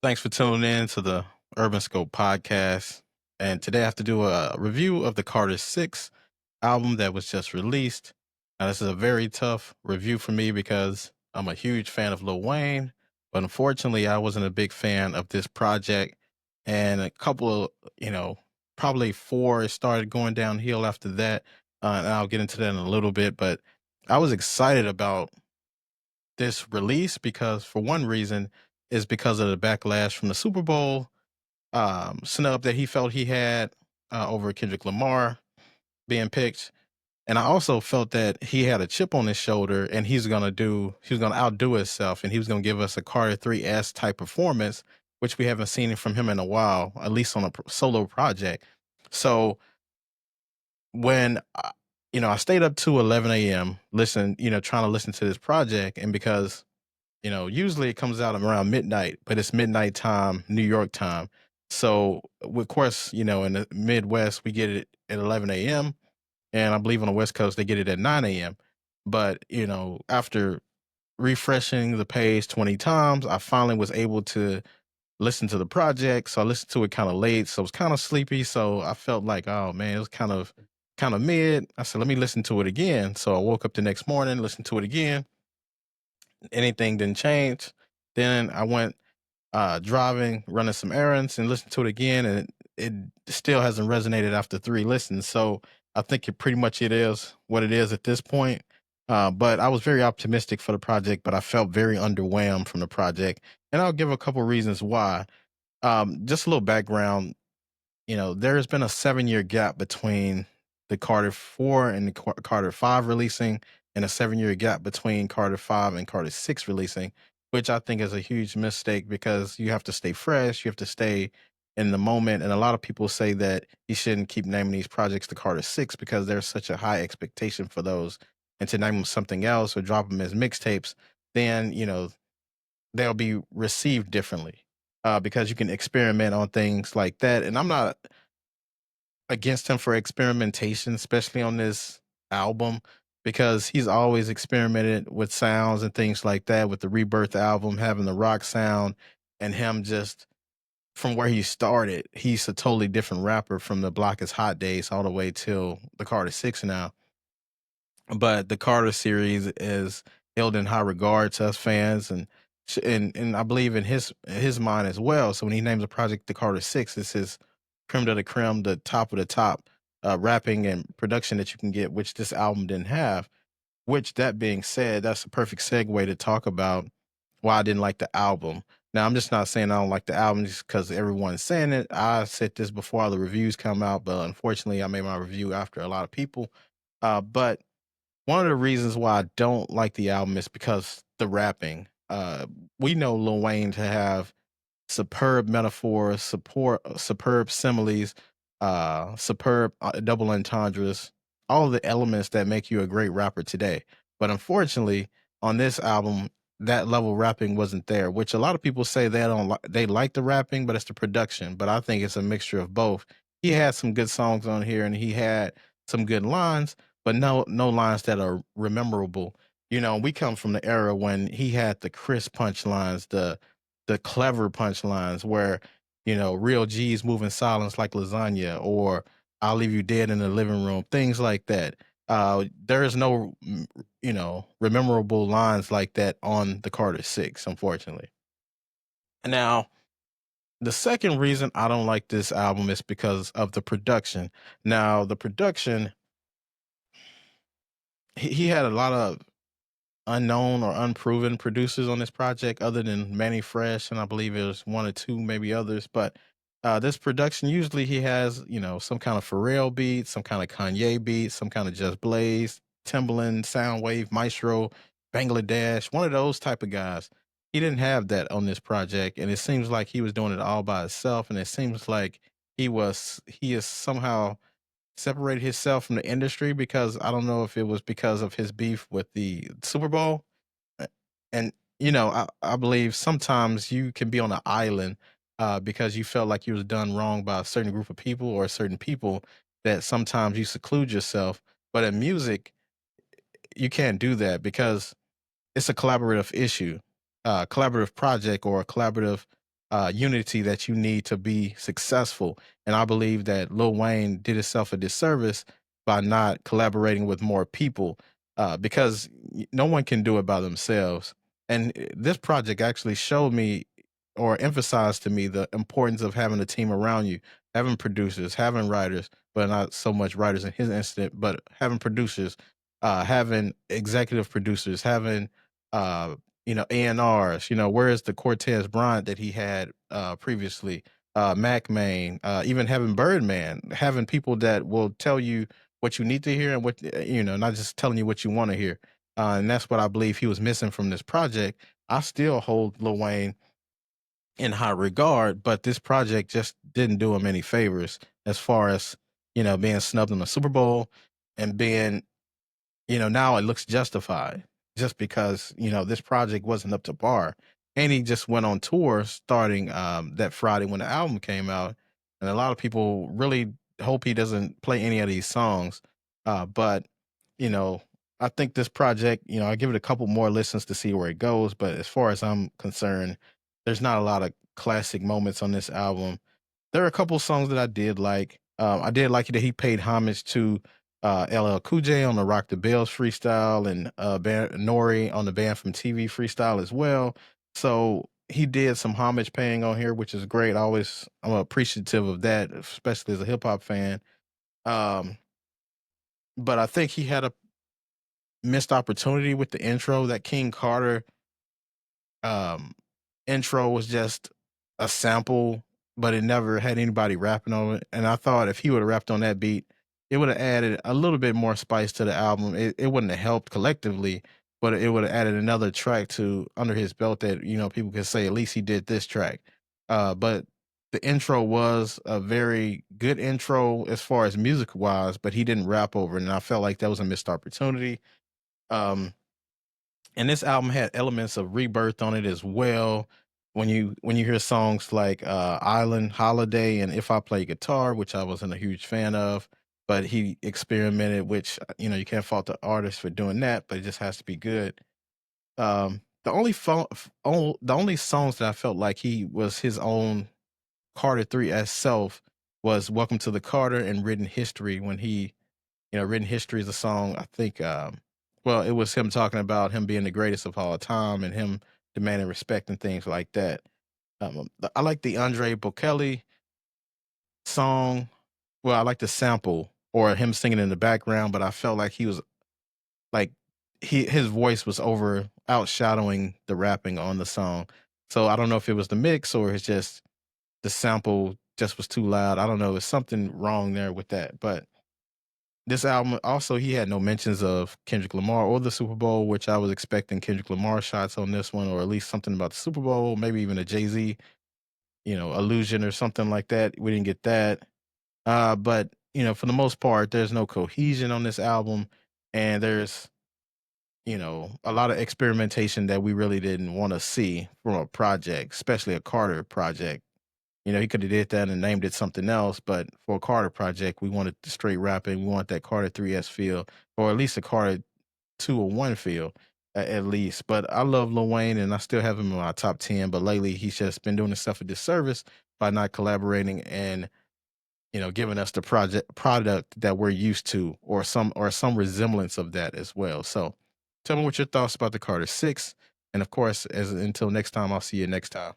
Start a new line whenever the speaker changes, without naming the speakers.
Thanks for tuning in to the Urban Scope podcast. And today I have to do a review of the Carter 6 album that was just released. Now, this is a very tough review for me because I'm a huge fan of Lil Wayne, but unfortunately, I wasn't a big fan of this project. And a couple of, probably four, it started going downhill after that. And I'll get into that in a little bit. But I was excited about this release because, for one reason, is because of the backlash from the Super Bowl snub that he felt he had over Kendrick Lamar being picked. And I also felt that he had a chip on his shoulder and he was gonna outdo himself and he was gonna give us a Carter 3S type performance, which we haven't seen from him in a while, at least on a solo project. So when I stayed up to 11 a.m. Trying to listen to this project, and because usually it comes out around midnight, but it's midnight time, New York time. So, of course, in the Midwest, we get it at 11 a.m. And I believe on the West Coast, they get it at 9 a.m. But, after refreshing the page 20 times, I finally was able to listen to the project. So I listened to it kind of late. So I was kind of sleepy. So I felt like, oh man, it was kind of mid. I said, let me listen to it again. So I woke up the next morning, listened to it again. Anything didn't change. Then I went driving, running some errands, and listened to it again, and it still hasn't resonated after three listens. So I think it pretty much it is what it is at this point. But I was very optimistic for the project, but I felt very underwhelmed from the project, and I'll give a couple reasons why. Just a little background. There's been a 7 year gap between the Carter 4 and the Carter 5 releasing, and a 7 year gap between Carter 5 and Carter 6 releasing, which I think is a huge mistake because you have to stay fresh, you have to stay in the moment. And a lot of people say that you shouldn't keep naming these projects the Carter 6 because there's such a high expectation for those. And to name them something else or drop them as mixtapes, then, they'll be received differently because you can experiment on things like that. And I'm not against him for experimentation, especially on this album, because he's always experimented with sounds and things like that. With the Rebirth album, having the rock sound, and him just from where he started, he's a totally different rapper from the Block is Hot days all the way till the Carter 6 now. But the Carter series is held in high regard to us fans, and and I believe in his mind as well. So when he names a project the Carter 6, it's his creme de la creme, the top of the top rapping and production that you can get, which this album didn't have. Which, that being said, that's a perfect segue to talk about why I didn't like the album. Now, I'm just not saying I don't like the album just because everyone's saying it. I said this before all the reviews come out, but unfortunately, I made my review after a lot of people. But one of the reasons why I don't like the album is because the rapping. We know Lil Wayne to have superb metaphors, superb similes, superb double entendres, all of the elements that make you a great rapper today. But unfortunately, on this album, that level of rapping wasn't there, which a lot of people say they don't like. They like the rapping, but it's the production. But I think it's a mixture of both. He had some good songs on here, and he had some good lines, but no lines that are rememberable. We come from the era when he had the crisp punchlines, the clever punchlines where, real G's move in silence like lasagna, or I'll leave you dead in the living room, things like that. There is no, rememberable lines like that on the Carter 6, unfortunately. Now, the second reason I don't like this album is because of the production. Now, the production, he had a lot of unknown or unproven producers on this project other than Manny Fresh, and I believe it was one or two, maybe others. But this production, usually he has, some kind of Pharrell beat, some kind of Kanye beat, some kind of Just Blaze, Timbaland, Soundwave, Maestro, Bangladesh, one of those type of guys. He didn't have that on this project, and it seems like he was doing it all by himself, and it seems like he is somehow separated himself from the industry because I don't know if it was because of his beef with the Super Bowl. A- And I believe sometimes you can be on an island because you felt like you was done wrong by a certain group of people or certain people, that sometimes you seclude yourself. But in music, you can't do that because it's a collaborative issue, collaborative project, or a collaborative. unity that you need to be successful. And I believe that Lil Wayne did himself a disservice by not collaborating with more people, because no one can do it by themselves. And this project actually showed me or emphasized to me the importance of having a team around you, having producers, having writers, but not so much writers in his incident, but having producers, having executive producers, having uh, A&Rs. Whereas the Cortez Bryant that he had previously, Mac Main, even having Birdman, having people that will tell you what you need to hear and what not just telling you what you want to hear. And that's what I believe he was missing from this project. I still hold Lil Wayne in high regard, but this project just didn't do him any favors as far as being snubbed in the Super Bowl and being now it looks justified just because, this project wasn't up to par. And he just went on tour starting that Friday when the album came out. And a lot of people really hope he doesn't play any of these songs. But, you know, I think this project, I give it a couple more listens to see where it goes. But as far as I'm concerned, there's not a lot of classic moments on this album. There are a couple songs that I did like. I did like that he paid homage to LL Cool J on the Rock the Bells freestyle and Nori on the Band from TV freestyle as well. So he did some homage paying on here, which is great. I'm appreciative of that, especially as a hip hop fan. Um, but I think he had a missed opportunity with the intro. That King Carter um, intro was just a sample, but it never had anybody rapping on it. And I thought if he would have rapped on that beat, it would have added a little bit more spice to the album. It wouldn't have helped collectively, but it would have added another track to under his belt that people could say at least he did this track. But the intro was a very good intro as far as music wise, but he didn't rap over it, and I felt like that was a missed opportunity. Um, and this album had elements of rebirth on it as well. When you hear songs like Island, Holiday, and If I Play Guitar, which I wasn't a huge fan of, but he experimented, which you can't fault the artist for doing that, but it just has to be good. The only songs that I felt like he was his own Carter 3 as self was Welcome to the Carter and Written History. When he Written History is a song, I think, well, it was him talking about him being the greatest of all time and him demanding respect and things like that. I like the Andre Bocelli song. Well, I like the sample or him singing in the background, but I felt like he was like his voice was over outshadowing the rapping on the song. So I don't know if it was the mix or it's just the sample just was too loud. I don't know. There's something wrong there with that, but this album also he had no mentions of Kendrick Lamar or the Super Bowl, which I was expecting Kendrick Lamar shots on this one, or at least something about the Super Bowl, maybe even a Jay-Z, allusion or something like that. We didn't get that. But for the most part, there's no cohesion on this album, and there's a lot of experimentation that we really didn't want to see from a project, especially a Carter project. He could have did that and named it something else, but for a Carter project, we wanted the straight rapping. We want that Carter 3S feel, or at least a Carter 201 feel, at least. But I love Lil Wayne, and I still have him in my top 10. But lately, he's just been doing himself a disservice by not collaborating and giving us the product that we're used to, or some resemblance of that as well. So, tell me what your thoughts about the Carter 6, and of course, as until next time, I'll see you next time.